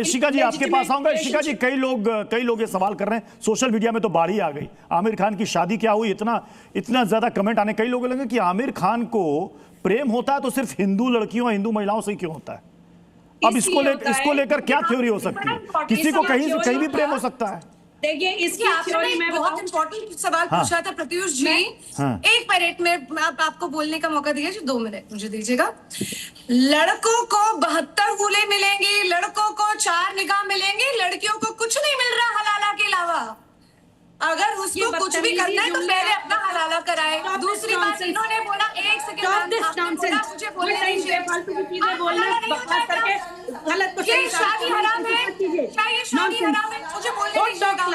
इशिका जी आपके पास आऊंगा। इशिका जी, कई लोग ये सवाल कर रहे हैं, सोशल मीडिया में तो बाढ़ आ गई, आमिर खान की शादी क्या हुई, इतना ज्यादा कमेंट आने। कई लोगों लगे कि आमिर खान को प्रेम होता है तो सिर्फ हिंदू लड़कियों, हिंदू महिलाओं से क्यों होता है? अब इसको लेकर क्या थ्योरी हो सकती है? किसी को कहीं से कहीं भी प्रेम हो सकता है। देखिए, इसकी थ्योरी में बहुत इंपॉर्टेंट सवाल पूछा था प्रत्युष जी। एक मिनट में आपको बोलने का मौका दिया, 2 मिनट मुझे दीजिएगा। लड़कों को 72 फूले मिलेंगी, लड़कों को 4 निगाह मिलेंगे, लड़कियों को कुछ नहीं मिल रहा हलाला के अलावा। अगर उसको कुछ भी करना है तो पहले अपना हलाला कराए। दूसरी बात, इन्होंने बोला 1 सेकंड मुझे बोलने दीजिए। ये शादी हराम है, क्या ये शादी हराम है? मुझे बोलने दीजिएगा,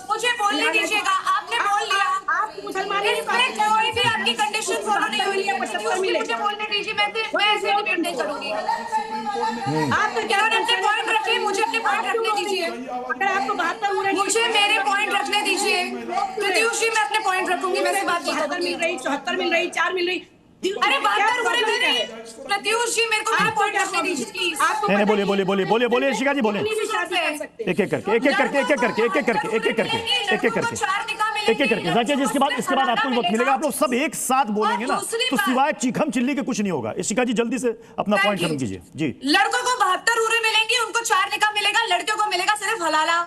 मुझे बोलने दीजिएगा। आपने बोल लिया, इसमें कोई भी आपकी कंडीशन फॉलो नहीं हुई है। मुझे बोलने दीजिए, मैं ऐसे डिबेट नहीं करूंगी। आप तो क्या अपने पॉइंट रखिए, मुझे अपने पॉइंट रखने दीजिए। अगर आपको 72 मुझे मेरे पॉइंट रखने दीजिए। प्रत्युष जी, मैं अपने पॉइंट रखूंगी, मैं से बात नहीं करूंगी। मिल रही 74 मिल रही, 4 मिल रही। अरे 72 पूरे मिल रही। प्रत्युष जी, मेरे को मेरा पॉइंट रखने दीजिए प्लीज। नहीं, बोलिए इशिका जी, बोलिए। एक एक करके जाकिया जी, इसके बाद आपको वक्त मिलेगा। आप लोग सब एक साथ बोलेंगे ना तो सिवाय चीखम चिल्ली के कुछ नहीं होगा। इशिका जी, जल्दी से अपना पॉइंट खत्म कीजिए जी। लड़कों को 72 हूरें मिलेंगी, उनको 4 निकाह मिलेगा, लड़कियों को मिलेगा सिर्फ हलाला।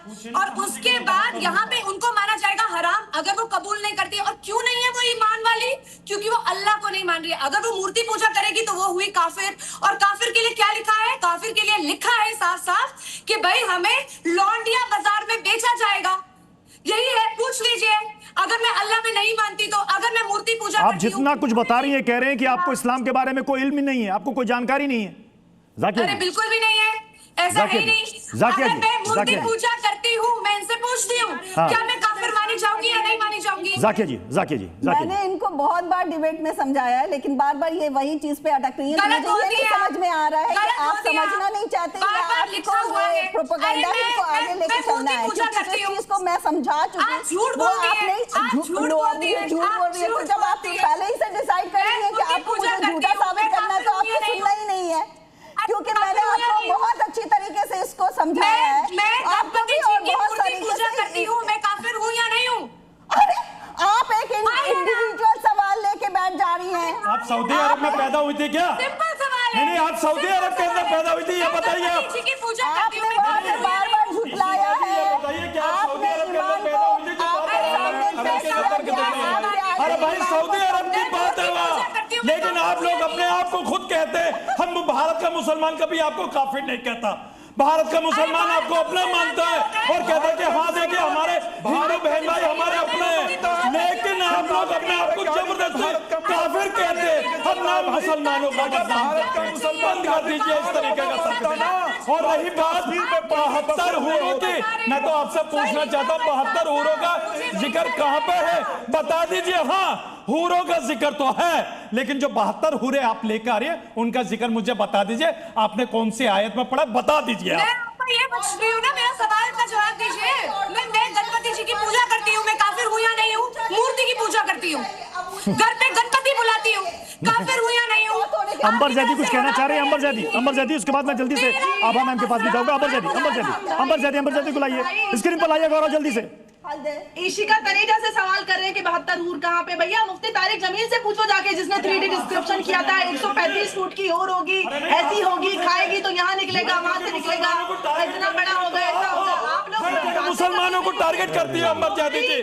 और उसके बाद यहाँ पे उनको माना जाएगा हराम अगर वो कबूल नहीं करती है। और क्यों नहीं है वो ईमान वाली? क्योंकि वो अल्लाह को नहीं मान रही है। अगर वो मूर्ति पूजा करेगी तो वो हुई काफिर। और काफिर के लिए क्या लिखा है? काफिर के लिए लिखा है साफ साफ कि भाई हमें लौंडिया बाजार में बेचा जाएगा। यही है, पूछ लीजिए। अगर मैं अल्लाह में नहीं मानती तो, अगर मैं मूर्ति पूजा आप जितना कुछ बता रही हैं, कह रहे हैं कि आपको इस्लाम के बारे में कोई इल्म नहीं है, आपको कोई जानकारी नहीं है। जाकिया अरे बिल्कुल भी नहीं है, ऐसा है नहीं। अगर मैं मूर्ति पूजा करती हूँ, मैं इनसे पूछती हूँ क्या मैं काफिर मानी जाऊंगी या नहीं मानी जाऊंगी? जाकिया जी, मैंने इनको बहुत बार डिबेट में समझाया है, लेकिन बार बार ये वही चीज पे अटक रही है। तो मुझे ये समझ में आ रहा है कि आप समझना नहीं चाहते या आपको ये प्रोपेगेंडा को आगे लेके चलना है। जिस चीज को मैं समझा चुकी हूँ वो आपने झूठ बोल रही है। तो जब आप पहले ही से डिसाइड कर रही है कि आपको मुझे झूठा साबित करना है तो आपको सुनना ही नहीं है, क्योंकि मैंने आपको बहुत अच्छी तरीके से इसको समझाया है। आपको भी और बहुत तरीके से मैं काफिर हूँ या नहीं हूँ? अरे आप एक इंडिविजुअल सवाल लेके बैठ जा रही हैं। आप सऊदी अरब में पैदा हुई थी क्या? सिंपल सवाल है। नहीं, आप सऊदी अरब के अंदर पैदा हुई थी, ये बताइए। आपने वहां पे बार-बार झुठलाया है। बताइए कि आप सऊदी अरब के अंदर पैदा हुई थी? अरे भाई, सऊदी अरब की बात है वहाँ, लेकिन आप लोग अपने आप को खुद कहते हैं। हम भारत का मुसलमान कभी आपको काफिर नहीं कहता। भारत का मुसलमान आपको अपना मानता है और कहता है कि हाँ देखिए हमारे हिंदू बहन भाई हमारे अपने हैं, लेकिन आप लोग अपने आप को जबरदस्ती काफिर कहते हैं। हम नाम मुसलमानों का बंद कर दीजिए इस तरीके का तर्क। और रही बात 72 हूरों की, मैं तो आपसे पूछना चाहता हूँ 72 हूरों का जिक्र कहाँ पे है? बता दीजिए। हाँ, हूरों का जिक्र तो है, लेकिन जो 72 हूरे आप लेकर आ रही है उनका जिक्र मुझे बता दीजिए। आपने कौन सी आयत में पढ़ा, बता दीजिए। मैं आपको ये पूछ रही हूँ ना, मेरा सवाल का जवाब दीजिए। मैं गणपति जी की पूजा करती हूँ, मैं काफिर हूँ या नहीं हूँ? मूर्ति की पूजा करती हूँ, घर पे गणपति बुलाती हूँ, काफिर हूँ या नहीं हूँ? अंबर जैदी कुछ कहना चाह रहे हैं? अंबर जैदी, उसके बाद मैं जल्दी से आभा मैम के पास भी जाऊंगा। अंबर जैदी को लाइए, स्क्रीन पर लाइए गौरव, जल्दी से। इशिका तनेजा से सवाल कर रहे हैं कि 72 हूर कहाँ पे? भैया मुफ्ती तारिक जमील से पूछो जाके, जिसने 3D डिस्क्रिप्शन किया था। 135 फुट की हूर होगी, ऐसी होगी, खाएगी तो यहाँ निकलेगा, वहां से निकलेगा, इतना बड़ा होगा, ऐसा होगा। आप लोग मुसलमानों को टारगेट करती है अंबर जैदी जी।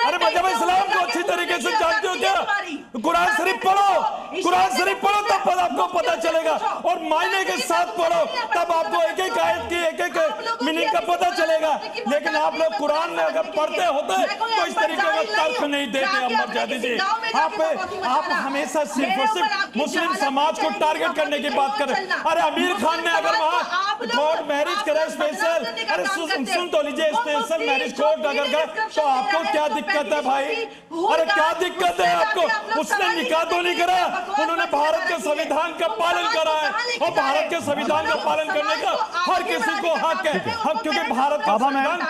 अरे मतलब इस्लाम को अच्छी तरीके से जानते हो क्या? कुरान शरीफ पढ़ो तब आपको पता चलेगा, और मायने के साथ पढ़ो तब आपको एक एक आयत की एक एक मीनिंग का पता चलेगा। लेकिन आप लोग कुरान में अगर पढ़ते होते तो इस तरीके का तर्क नहीं देते। अंबर जैदी जी, आप हमेशा सिर्फ और सिर्फ मुस्लिम समाज को टारगेट करने की बात करें। अरे आमिर खान ने अगर वहाँ कोर्ट मैरिज करे स्पेशल, अरे सुन तो लीजिए, स्पेशल मैरिज कोर्ट अगर गए तो आपको क्या दिक्कत है भाई? अरे क्या दिक्कत है आपको? उसने निकाह तो नहीं करा, उन्होंने भारत के संविधान का पालन करा है, और भारत के संविधान का पालन करने का हर किसी को हक है। हम क्योंकि भारत का संविधान